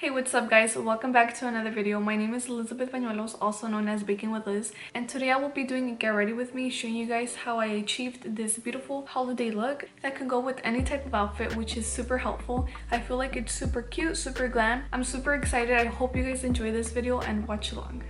Hey, what's up guys? Welcome back to another video. My name is Elizabeth Bañuelos, also known as Baking with Liz, and today I will be doing a get ready with me, showing you guys how I achieved this beautiful holiday look that can go with any type of outfit, which is super helpful. I feel like it's super cute, super glam. I'm super excited. I hope you guys enjoy this video and watch along.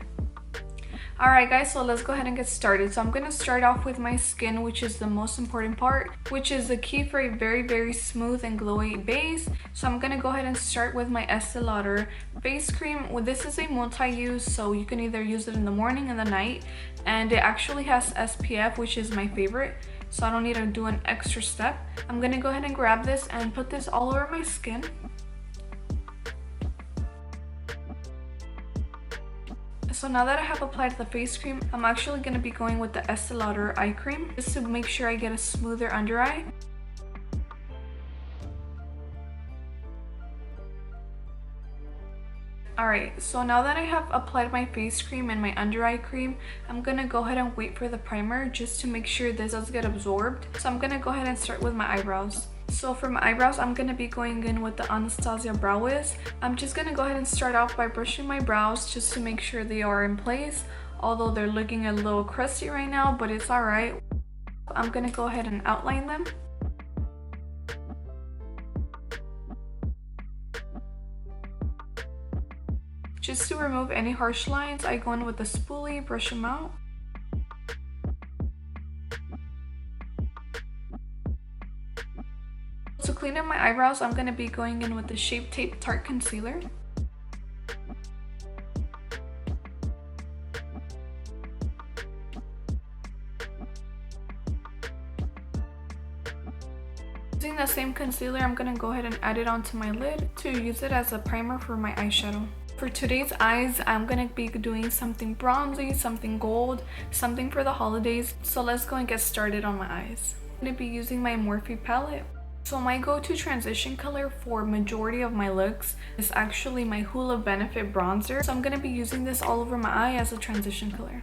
Alright guys, so let's go ahead and get started. So I'm going to start off with my skin, which is the most important part, which is the key for a very smooth and glowy base. So I'm going to go ahead and start with my Estee Lauder face cream. Well, this is a multi-use, so you can either use it in the morning and the night, and it actually has SPF, which is my favorite, so I don't need to do an extra step. I'm going to go ahead and grab this and put this all over my skin. So now that I have applied the face cream, I'm actually going to be going with the Estee Lauder eye cream just to make sure I get a smoother under eye. Alright, so now that I have applied my face cream and my under eye cream, I'm going to go ahead and wait for the primer just to make sure this does get absorbed. So I'm going to go ahead and start with my eyebrows. So for my eyebrows, I'm going to be going in with the Anastasia Brow Wiz. I'm just going to go ahead and start off by brushing my brows just to make sure they are in place, although they're looking a little crusty right now, but it's alright. I'm going to go ahead and outline them. Just to remove any harsh lines, I go in with a spoolie, brush them out. To clean up my eyebrows, I'm going to be going in with the Shape Tape Tarte Concealer. Using the same concealer, I'm going to go ahead and add it onto my lid to use it as a primer for my eyeshadow. For today's eyes, I'm going to be doing something bronzy, something gold, something for the holidays. So let's go and get started on my eyes. I'm going to be using my Morphe palette. So my go-to transition color for majority of my looks is actually my Hoola Benefit bronzer. So I'm going to be using this all over my eye as a transition color.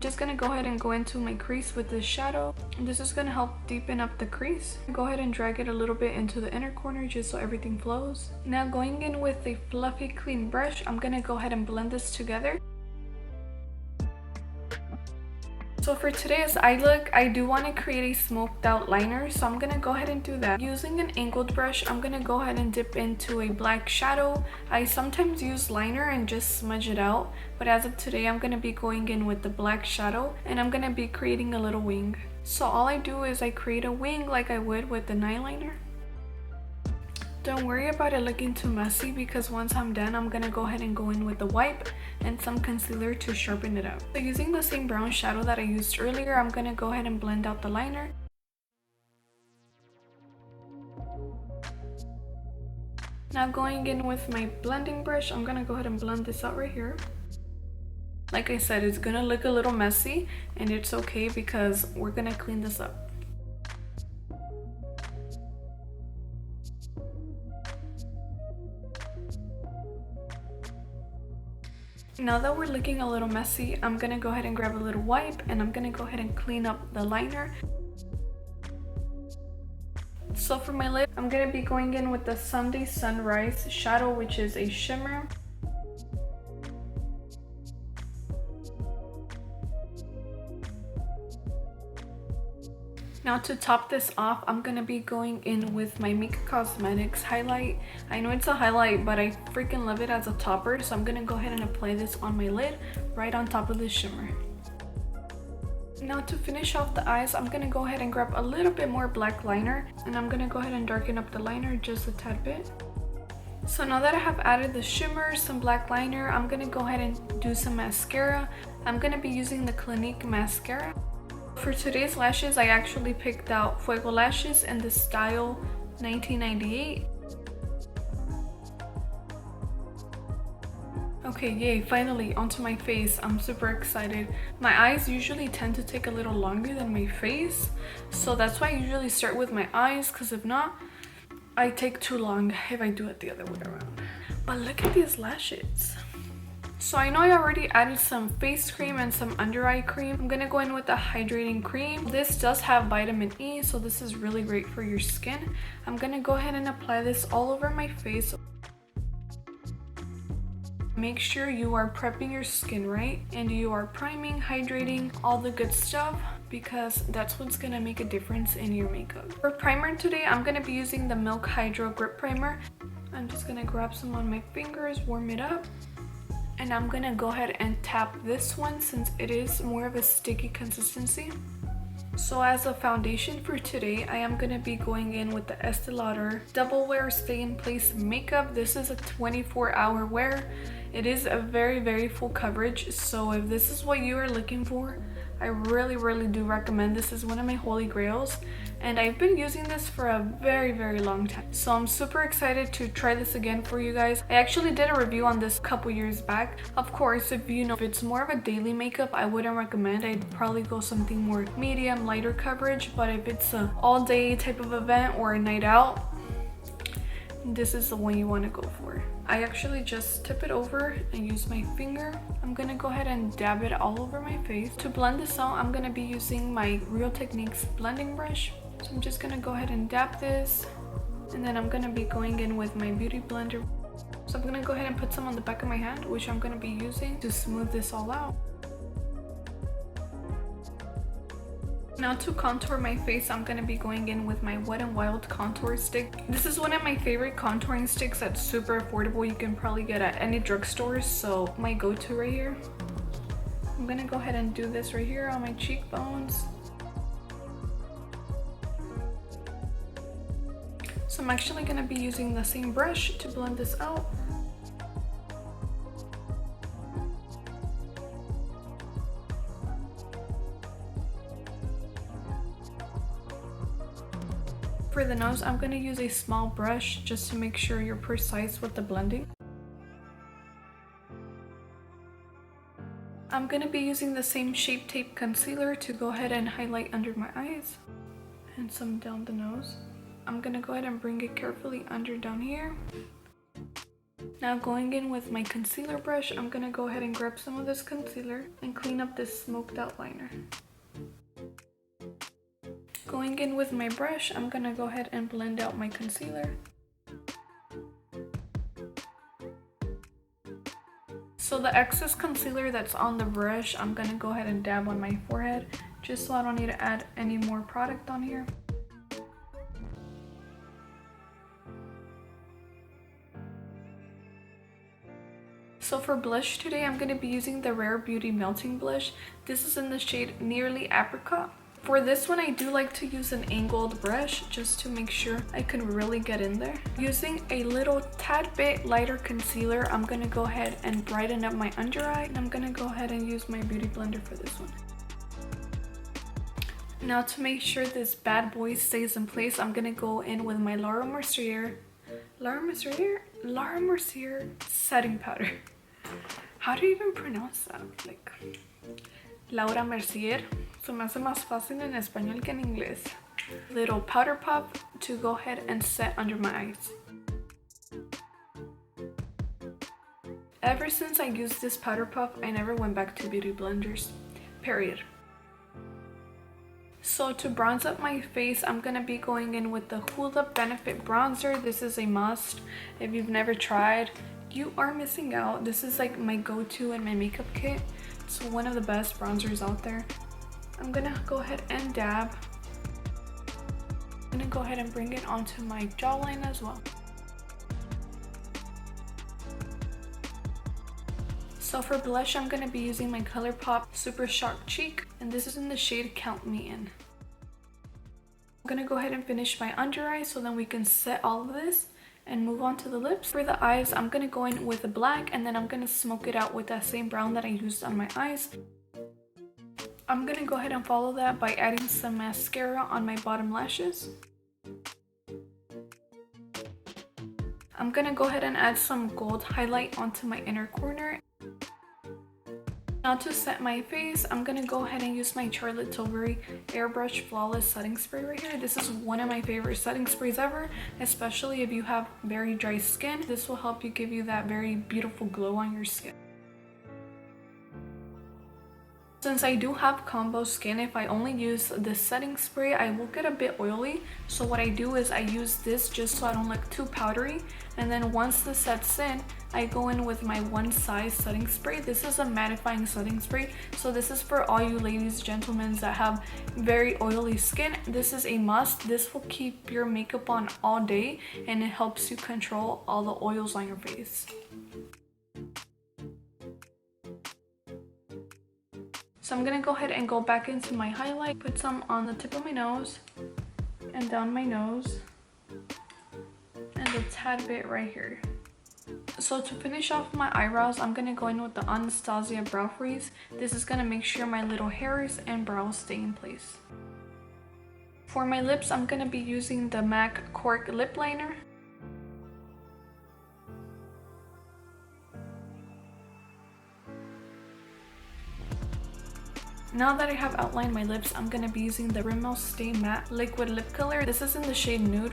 Just going to go ahead and go into my crease with this shadow. This is going to help deepen up the crease. Go ahead and drag it a little bit into the inner corner just so everything flows. Now going in with a fluffy clean brush, I'm going to go ahead and blend this together. So for today's eye look, I do want to create a smoked out liner, so I'm going to go ahead and do that. Using an angled brush, I'm going to go ahead and dip into a black shadow. I sometimes use liner and just smudge it out, but as of today, I'm going to be going in with the black shadow, and I'm going to be creating a little wing. So all I do is I create a wing like I would with an eyeliner. Don't worry about it looking too messy, because once I'm done, I'm going to go ahead and go in with the wipe and some concealer to sharpen it up. So using the same brown shadow that I used earlier, I'm going to go ahead and blend out the liner. Now going in with my blending brush, I'm going to go ahead and blend this out right here. Like I said, it's going to look a little messy, and it's okay because we're going to clean this up. Now that we're looking a little messy, I'm going to go ahead and grab a little wipe, and I'm going to go ahead and clean up the liner. So for my lid, I'm going to be going in with the Sunday Sunrise shadow, which is a shimmer. Now to top this off, I'm going to be going in with my Mika Cosmetics highlight. I know it's a highlight, but I freaking love it as a topper, so I'm going to go ahead and apply this on my lid right on top of the shimmer. Now to finish off the eyes, I'm going to go ahead and grab a little bit more black liner, and I'm going to go ahead and darken up the liner just a tad bit. So now that I have added the shimmer, some black liner, I'm going to go ahead and do some mascara. I'm going to be using the Clinique mascara. For today's lashes, I actually picked out Fuego lashes in the style 1998. Okay, yay, finally onto my face. I'm super excited. My eyes usually tend to take a little longer than my face, so that's why I usually start with my eyes, because if not, I take too long if I do it the other way around. But look at these lashes. So I know I already added some face cream and some under eye cream. I'm gonna go in with the hydrating cream. This does have vitamin E, so this is really great for your skin. I'm gonna go ahead and apply this all over my face. Make sure you are prepping your skin right and you are priming, hydrating, all the good stuff, because that's what's gonna make a difference in your makeup. For primer today, I'm gonna be using the Milk Hydro Grip Primer. I'm just gonna grab some on my fingers, warm it up, and I'm gonna go ahead and tap this one since it is more of a sticky consistency. So as a foundation for today, I am gonna be going in with the Estee Lauder Double Wear Stay in Place Makeup. This is a 24-hour wear. It is a very full coverage, so if this is what you are looking for, I really do recommend. This is one of my holy grails, and I've been using this for a very long time. So I'm super excited to try this again for you guys. I actually did a review on this a couple years back. Of course, if it's more of a daily makeup, I wouldn't recommend. I'd probably go something more medium, lighter coverage, but if it's an all-day type of event or a night out, this is the one you want to go for. I actually just tip it over and use my finger. I'm gonna go ahead and dab it all over my face. To blend this out, I'm gonna be using my Real Techniques blending brush. So I'm just gonna go ahead and dab this, and then I'm gonna be going in with my beauty blender. So I'm gonna go ahead and put some on the back of my hand, which I'm gonna be using to smooth this all out. Now to contour my face, I'm going to be going in with my Wet n Wild contour stick. This is one of my favorite contouring sticks that's super affordable. You can probably get at any drugstore, so my go-to right here. I'm going to go ahead and do this right here on my cheekbones. So I'm actually going to be using the same brush to blend this out. For the nose, I'm going to use a small brush just to make sure you're precise with the blending. I'm going to be using the same Shape Tape concealer to go ahead and highlight under my eyes and some down the nose. I'm going to go ahead and bring it carefully under down here. Now going in with my concealer brush, I'm going to go ahead and grab some of this concealer and clean up this smoked out liner. Going in with my brush, I'm gonna go ahead and blend out my concealer. So the excess concealer that's on the brush, I'm gonna go ahead and dab on my forehead, just so I don't need to add any more product on here. So for blush today, I'm gonna be using the Rare Beauty Melting Blush. This is in the shade Nearly Apricot. For this one, I do like to use an angled brush just to make sure I can really get in there. Using a little tad bit lighter concealer, I'm gonna go ahead and brighten up my under eye. And I'm gonna go ahead and use my beauty blender for this one. Now to make sure this bad boy stays in place, I'm gonna go in with my Laura Mercier setting powder. How do you even pronounce that? Like, Laura Mercier. Se me hace más fácil en español que en inglés. Little powder puff to go ahead and set under my eyes. Ever since I used this powder puff, I never went back to beauty blenders. Period. So to bronze up my face, I'm going to be going in with the Hoola Benefit Bronzer. This is a must. If you've never tried, you are missing out. This is like my go-to in my makeup kit. It's one of the best bronzers out there. I'm gonna go ahead and dab. I'm gonna go ahead and bring it onto my jawline as well. So for blush, I'm gonna be using my ColourPop Super Sharp Cheek, and this is in the shade Count Me In. I'm gonna go ahead and finish my under eye so then we can set all of this and move on to the lips. For the eyes, I'm gonna go in with a black, and then I'm gonna smoke it out with that same brown that I used on my eyes. I'm gonna go ahead and follow that by adding some mascara on my bottom lashes. I'm gonna go ahead and add some gold highlight onto my inner corner. Now to set my face, I'm gonna go ahead and use my Charlotte Tilbury Airbrush Flawless Setting Spray right here. This is one of my favorite setting sprays ever, especially if you have very dry skin. This will help you give you that very beautiful glow on your skin. Since I do have combo skin, if I only use this setting spray, I will get a bit oily. So what I do is I use this just so I don't look too powdery. And then once this sets in, I go in with my One Size setting spray. This is a mattifying setting spray. So this is for all you ladies, gentlemen that have very oily skin. This is a must. This will keep your makeup on all day and it helps you control all the oils on your face. So I'm gonna go ahead and go back into my highlight, put some on the tip of my nose and down my nose and a tad bit right here. So to finish off my eyebrows, I'm gonna go in with the Anastasia Brow Freeze. This is gonna make sure my little hairs and brows stay in place. For my lips, I'm gonna be using the MAC Cork Lip Liner. Now that I have outlined my lips, I'm going to be using the Rimmel Stay Matte Liquid Lip Color. This is in the shade Nude.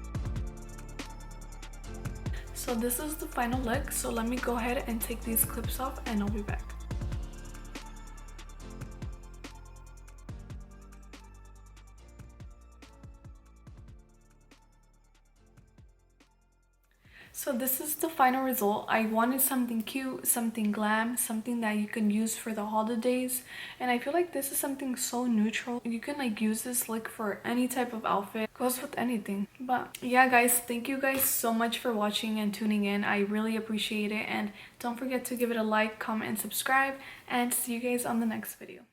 So this is the final look. So let me go ahead and take these clips off and I'll be back. So this is the final result. I wanted something cute, something glam, something that you can use for the holidays. And I feel like this is something so neutral. You can like use this like for any type of outfit. Goes with anything. But yeah guys, thank you guys so much for watching and tuning in. I really appreciate it. And don't forget to give it a like, comment, and subscribe. And see you guys on the next video.